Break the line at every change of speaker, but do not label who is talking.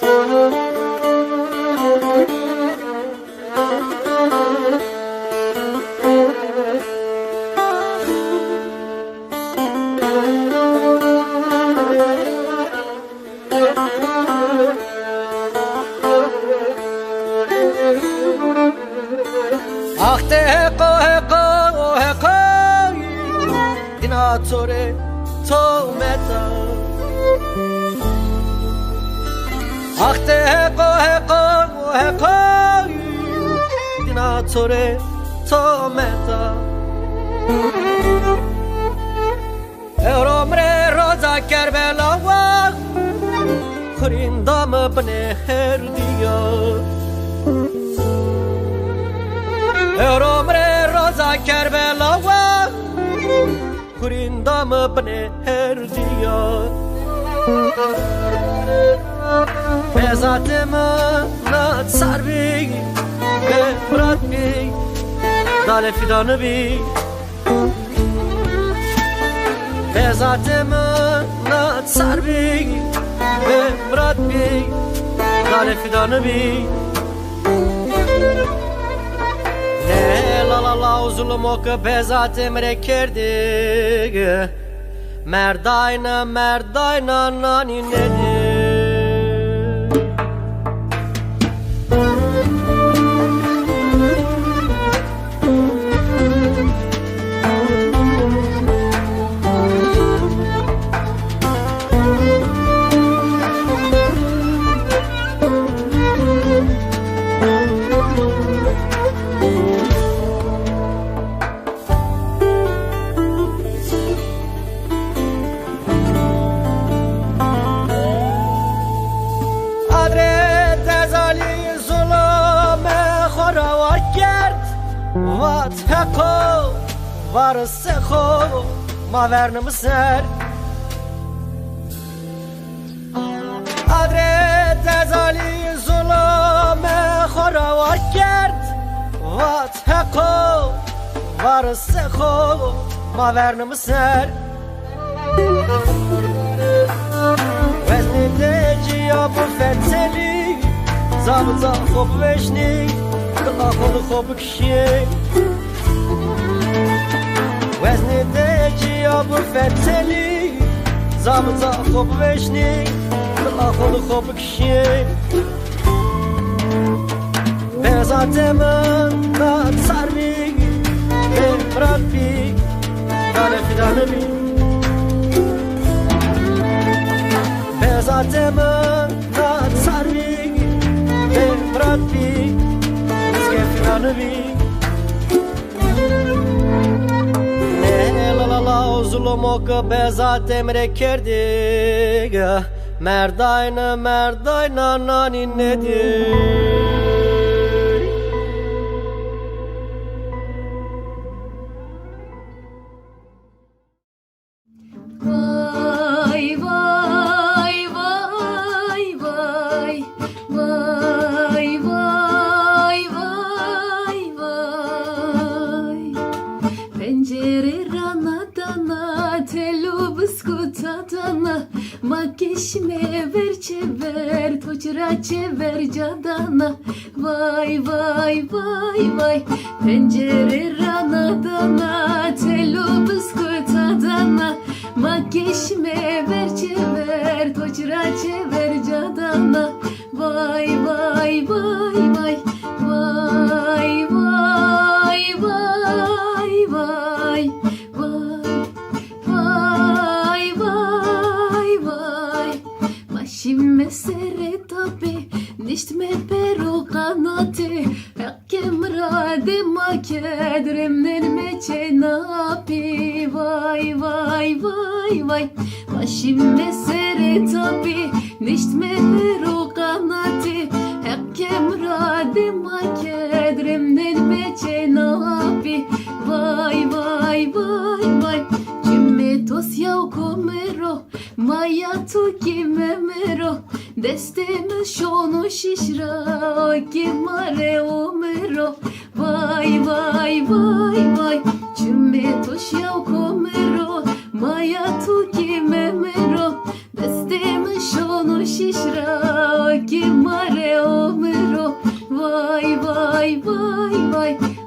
Ah te heko dinatore to meta. Ah te heko dinatore to meta. Euromre roza kerbela wa kurindam bne her diya. Euromre roza kerbela wa kurindam bne her diya. Bezatem na sarbi ve murat bi dale fidanı bi. Bezatem na sarbi ve murat bi dale fidanı bi. La uzulum oku bezatem rekerdik. Merdayna nani nedir? Vat heko varse ho mavernım ser. Adre tezali zulme khora kert. Vat heko varse ho mavernım ser. Vezni dejiya bu fetseli zabıta hop veşni kılakolu hop kişi. Vezni dejiya bu fetseli zabıta hop veşni kılakolu hop kişi. Bezatemin da sarbi ve bırakbi dale fidanı bi. Bezatemin da sarbi ve bırakbi dizge fidanı bi. Ne la uzulum oku bezatem rekerdik. Merdayna nani nedir?
Makişme ver çever, toçra çever cadana. Vay vay vay vay. Pencere rana dana, telo biskut adana. Makişme ver çever, toçra çever cadana. Vay vay vay vay. Vay vay vay vay. Mesere tabi nicht me pero kanate hakem rade makedremnen meçe napi vay vay vay vay başım mesere tabi nicht me pero kanate hakem rade makedremnen meçe napi vay vay vay vay cimme tos yav komero maya tu kimemero desteme şonu şişra kimare omero vay vay vay vay cimme tos yav komero maya tu kimemero desteme şonu şişra che mare omero, vai vai vai vai